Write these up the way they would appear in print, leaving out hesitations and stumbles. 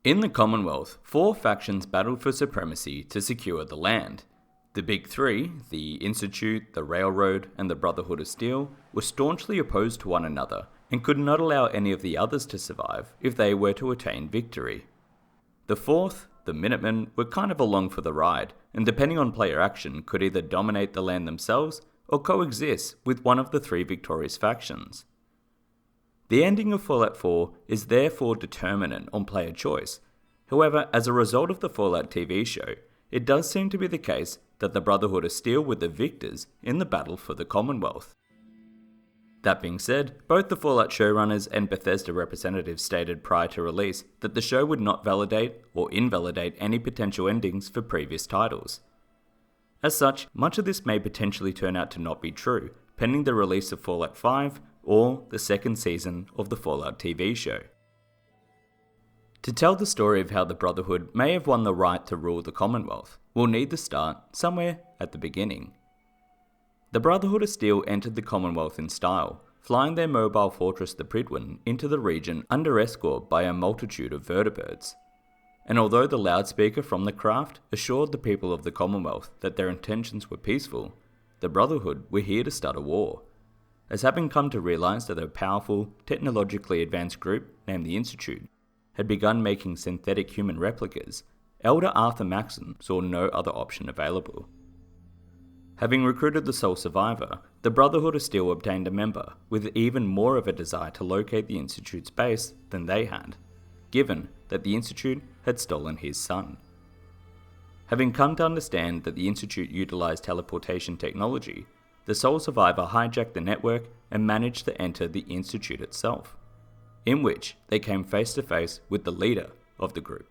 In the Commonwealth, 4 factions battled for supremacy to secure the land. The Big Three, the Institute, the Railroad, and the Brotherhood of Steel, were staunchly opposed to one another and could not allow any of the others to survive if they were to attain victory. The fourth, the Minutemen, were kind of along for the ride, and depending on player action, could either dominate the land themselves or coexist with one of the 3 victorious factions. The ending of Fallout 4 is therefore determinant on player choice. However, as a result of the Fallout TV show, it does seem to be the case that the Brotherhood of Steel were the victors in the battle for the Commonwealth. That being said, both the Fallout showrunners and Bethesda representatives stated prior to release that the show would not validate or invalidate any potential endings for previous titles. As such, much of this may potentially turn out to not be true, pending the release of Fallout 5 or the second season of the Fallout TV show. To tell the story of how the Brotherhood may have won the right to rule the Commonwealth, we'll need to start somewhere at the beginning. The Brotherhood of Steel entered the Commonwealth in style, flying their mobile fortress the Prydwen into the region under escort by a multitude of vertibirds. And although the loudspeaker from the craft assured the people of the Commonwealth that their intentions were peaceful, the Brotherhood were here to start a war. As having come to realise that a powerful, technologically advanced group named the Institute had begun making synthetic human replicas, Elder Arthur Maxson saw no other option available. Having recruited the sole survivor, the Brotherhood of Steel obtained a member with even more of a desire to locate the Institute's base than they had, given that the Institute had stolen his son. Having come to understand that the Institute utilised teleportation technology, the sole survivor hijacked the network and managed to enter the Institute itself, in which they came face to face with the leader of the group,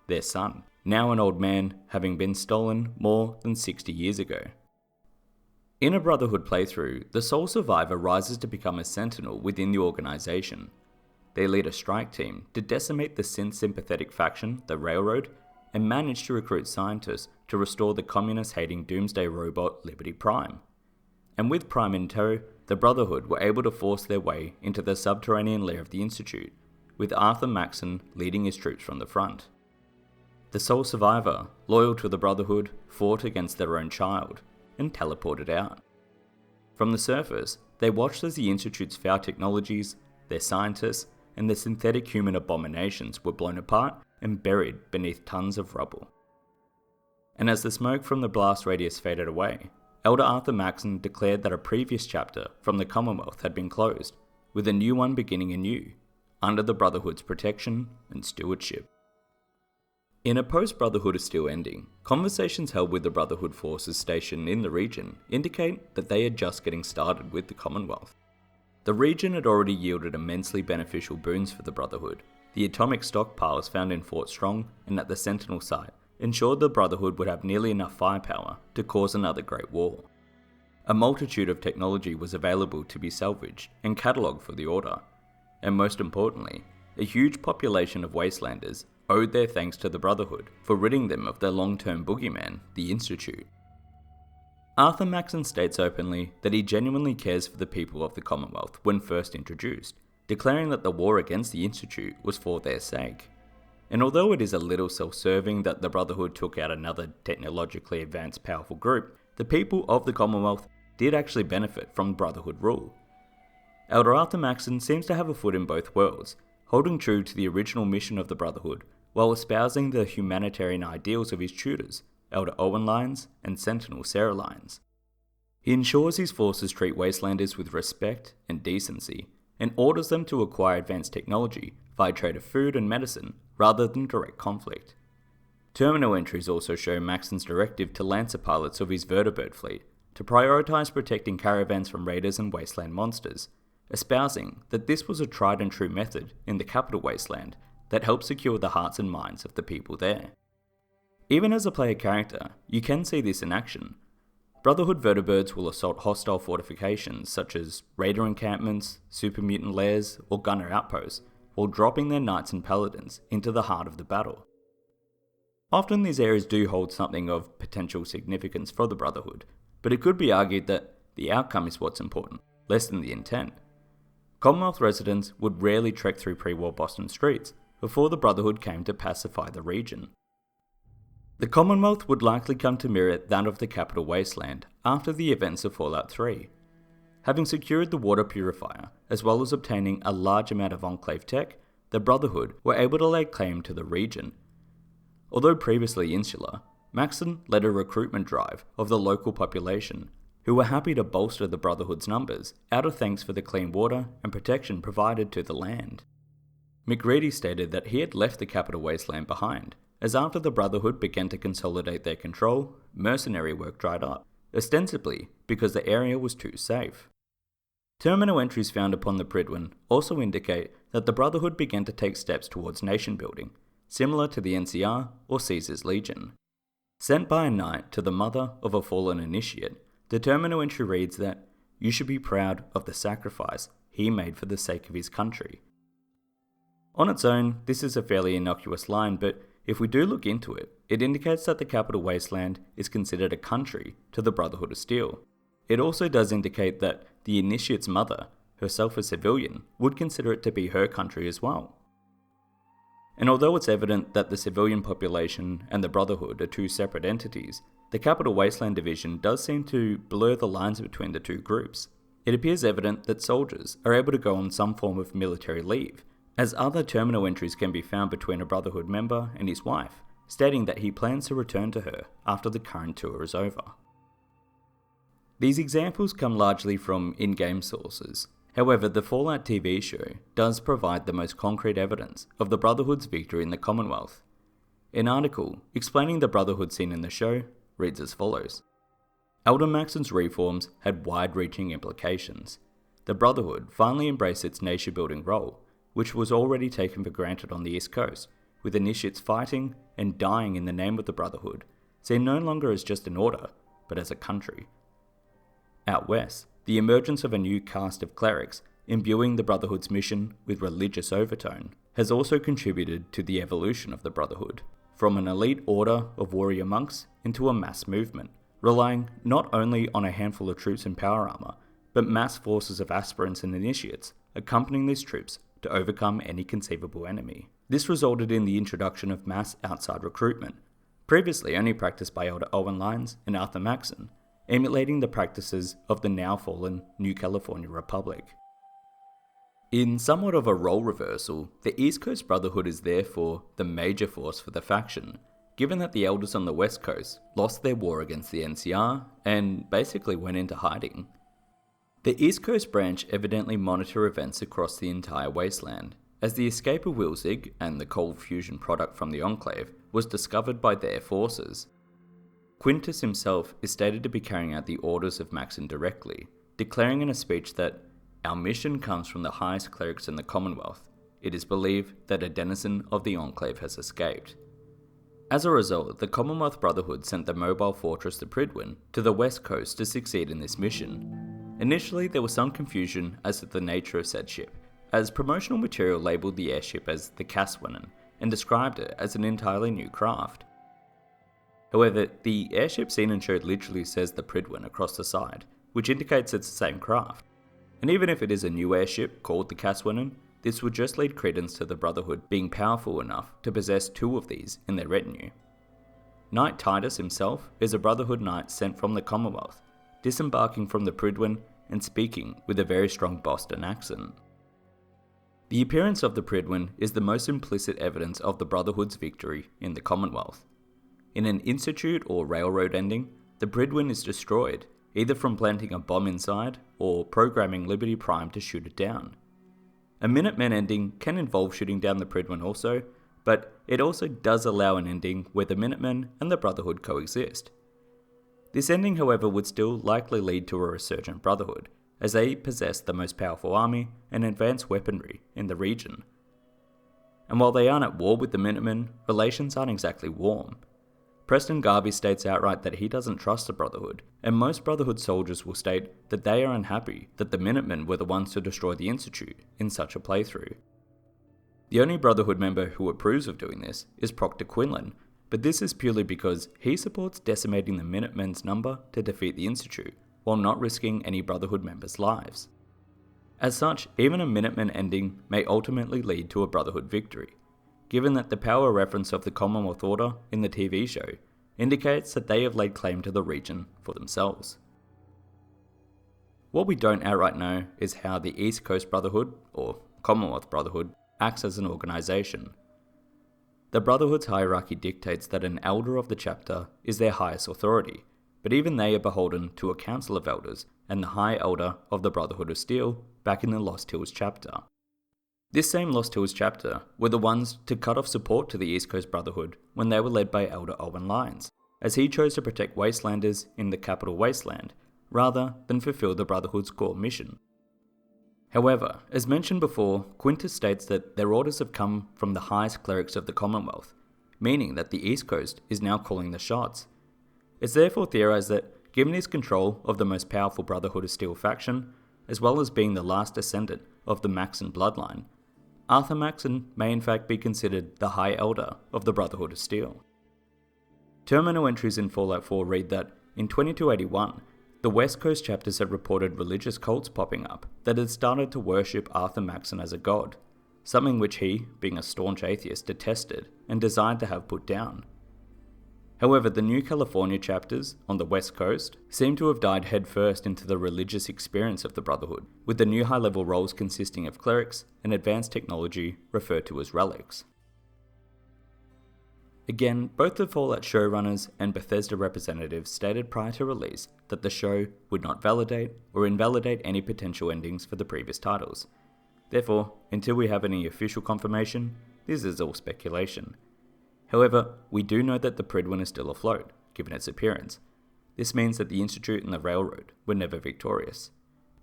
their son, now an old man having been stolen more than 60 years ago. In a Brotherhood playthrough, the sole survivor rises to become a sentinel within the organisation. They lead a strike team to decimate the synth-sympathetic faction, the Railroad, and manage to recruit scientists to restore the communist-hating doomsday robot Liberty Prime. And with Prime in tow, the Brotherhood were able to force their way into the subterranean lair of the Institute, with Arthur Maxson leading his troops from the front. The sole survivor, loyal to the Brotherhood, fought against their own child, and teleported out. From the surface, they watched as the Institute's foul technologies, their scientists, and their synthetic human abominations were blown apart and buried beneath tons of rubble. And as the smoke from the blast radius faded away, Elder Arthur Maxson declared that a previous chapter from the Commonwealth had been closed, with a new one beginning anew, under the Brotherhood's protection and stewardship. In a post-Brotherhood of Steel ending, conversations held with the Brotherhood forces stationed in the region indicate that they are just getting started with the Commonwealth. The region had already yielded immensely beneficial boons for the Brotherhood. The atomic stockpiles found in Fort Strong and at the Sentinel site ensured the Brotherhood would have nearly enough firepower to cause another Great War. A multitude of technology was available to be salvaged and catalogued for the Order, and most importantly, a huge population of Wastelanders owed their thanks to the Brotherhood for ridding them of their long-term boogeyman, the Institute. Arthur Maxson states openly that he genuinely cares for the people of the Commonwealth when first introduced, declaring that the war against the Institute was for their sake. And although it is a little self-serving that the Brotherhood took out another technologically advanced powerful group, the people of the Commonwealth did actually benefit from Brotherhood rule. Elder Arthur Maxson seems to have a foot in both worlds, holding true to the original mission of the Brotherhood, while espousing the humanitarian ideals of his tutors, Elder Owen Lyons and Sentinel Sarah Lyons. He ensures his forces treat Wastelanders with respect and decency, and orders them to acquire advanced technology via trade of food and medicine rather than direct conflict. Terminal entries also show Maxson's directive to Lancer pilots of his vertibird fleet to prioritise protecting caravans from raiders and wasteland monsters, espousing that this was a tried and true method in the capital wasteland that helped secure the hearts and minds of the people there. Even as a player character, you can see this in action. Brotherhood vertibirds will assault hostile fortifications such as raider encampments, super mutant lairs, or gunner outposts, while dropping their knights and paladins into the heart of the battle. Often these areas do hold something of potential significance for the Brotherhood, but it could be argued that the outcome is what's important, less than the intent. Commonwealth residents would rarely trek through pre-war Boston streets, before the Brotherhood came to pacify the region. The Commonwealth would likely come to mirror that of the Capital Wasteland after the events of Fallout 3. Having secured the water purifier, as well as obtaining a large amount of Enclave tech, the Brotherhood were able to lay claim to the region. Although previously insular, Maxon led a recruitment drive of the local population, who were happy to bolster the Brotherhood's numbers out of thanks for the clean water and protection provided to the land. McReady stated that he had left the Capital Wasteland behind, as after the Brotherhood began to consolidate their control, mercenary work dried up, ostensibly because the area was too safe. Terminal entries found upon the Prydwen also indicate that the Brotherhood began to take steps towards nation building, similar to the NCR or Caesar's Legion. Sent by a knight to the mother of a fallen initiate, the terminal entry reads that, "You should be proud of the sacrifice he made for the sake of his country." On its own, this is a fairly innocuous line, but if we do look into it, it indicates that the Capital Wasteland is considered a country to the Brotherhood of Steel. It also does indicate that the initiate's mother, herself a civilian, would consider it to be her country as well. And although it's evident that the civilian population and the Brotherhood are two separate entities, the Capital Wasteland Division does seem to blur the lines between the two groups. It appears evident that soldiers are able to go on some form of military leave, as other terminal entries can be found between a Brotherhood member and his wife, stating that he plans to return to her after the current tour is over. These examples come largely from in-game sources. However, the Fallout TV show does provide the most concrete evidence of the Brotherhood's victory in the Commonwealth. An article explaining the Brotherhood seen in the show reads as follows. Elder Maxon's reforms had wide-reaching implications. The Brotherhood finally embraced its nation-building role, which was already taken for granted on the East Coast, with initiates fighting and dying in the name of the Brotherhood, seen no longer as just an order, but as a country. Out west, the emergence of a new caste of clerics, imbuing the Brotherhood's mission with religious overtone, has also contributed to the evolution of the Brotherhood, from an elite order of warrior monks into a mass movement, relying not only on a handful of troops in power armor, but mass forces of aspirants and initiates accompanying these troops to overcome any conceivable enemy. This resulted in the introduction of mass outside recruitment, previously only practiced by Elder Owen Lyons and Arthur Maxon, emulating the practices of the now fallen New California Republic. In somewhat of a role reversal, the East Coast Brotherhood is therefore the major force for the faction, given that the elders on the West Coast lost their war against the NCR and basically went into hiding. The East Coast branch evidently monitor events across the entire wasteland, as the escape of Wilzig and the cold fusion product from the Enclave was discovered by their forces. Quintus himself is stated to be carrying out the orders of Maxon directly, declaring in a speech that "Our mission comes from the highest clerics in the Commonwealth. It is believed that a denizen of the Enclave has escaped." As a result, the Commonwealth Brotherhood sent the mobile fortress the Prydwen to the west coast to succeed in this mission. Initially, there was some confusion as to the nature of said ship, as promotional material labelled the airship as the Caswanen and described it as an entirely new craft. However, the airship seen and showed literally says the Prydwen across the side, which indicates it's the same craft. And even if it is a new airship called the Caswanen, this would just lead credence to the Brotherhood being powerful enough to possess two of these in their retinue. Knight Titus himself is a Brotherhood knight sent from the Commonwealth, disembarking from the Prydwen and speaking with a very strong Boston accent. The appearance of the Prydwen is the most implicit evidence of the Brotherhood's victory in the Commonwealth. In an institute or railroad ending, the Prydwen is destroyed, either from planting a bomb inside or programming Liberty Prime to shoot it down. A Minutemen ending can involve shooting down the Prydwen also, but it also does allow an ending where the Minutemen and the Brotherhood coexist. This ending, however, would still likely lead to a resurgent Brotherhood, as they possess the most powerful army and advanced weaponry in the region. And while they aren't at war with the Minutemen, relations aren't exactly warm. Preston Garvey states outright that he doesn't trust the Brotherhood, and most Brotherhood soldiers will state that they are unhappy that the Minutemen were the ones to destroy the Institute in such a playthrough. The only Brotherhood member who approves of doing this is Proctor Quinlan, but this is purely because he supports decimating the Minutemen's number to defeat the Institute, while not risking any Brotherhood members' lives. As such, even a Minutemen ending may ultimately lead to a Brotherhood victory. given that the power reference of the Commonwealth Order in the TV show indicates that they have laid claim to the region for themselves. What we don't outright know is how the East Coast Brotherhood, or Commonwealth Brotherhood, acts as an organisation. The Brotherhood's hierarchy dictates that an elder of the chapter is their highest authority, but even they are beholden to a council of elders and the High Elder of the Brotherhood of Steel back in the Lost Hills chapter. This same Lost Hills chapter were the ones to cut off support to the East Coast Brotherhood when they were led by Elder Owen Lyons, as he chose to protect Wastelanders in the capital Wasteland, rather than fulfill the Brotherhood's core mission. However, as mentioned before, Quintus states that their orders have come from the highest clerics of the Commonwealth, meaning that the East Coast is now calling the shots. It's therefore theorized that, given his control of the most powerful Brotherhood of Steel faction, as well as being the last descendant of the Maxon bloodline, Arthur Maxon may in fact be considered the High Elder of the Brotherhood of Steel. Terminal entries in Fallout 4 read that, in 2281, the West Coast chapters had reported religious cults popping up that had started to worship Arthur Maxon as a god, something which he, being a staunch atheist, detested and desired to have put down. However, the new California chapters on the West Coast seem to have died headfirst into the religious experience of the Brotherhood, with the new high-level roles consisting of clerics and advanced technology referred to as relics. Again, both the Fallout showrunners and Bethesda representatives stated prior to release that the show would not validate or invalidate any potential endings for the previous titles. Therefore, until we have any official confirmation, this is all speculation. However, we do know that the Pridwin is still afloat, given its appearance. This means that the Institute and the Railroad were never victorious.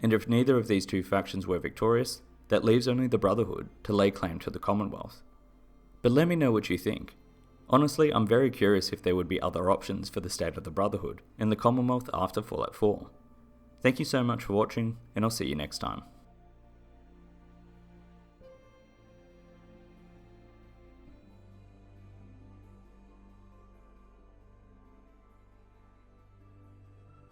And if neither of these two factions were victorious, that leaves only the Brotherhood to lay claim to the Commonwealth. But let me know what you think. Honestly, I'm very curious if there would be other options for the state of the Brotherhood and the Commonwealth after Fallout 4. Thank you so much for watching, and I'll see you next time.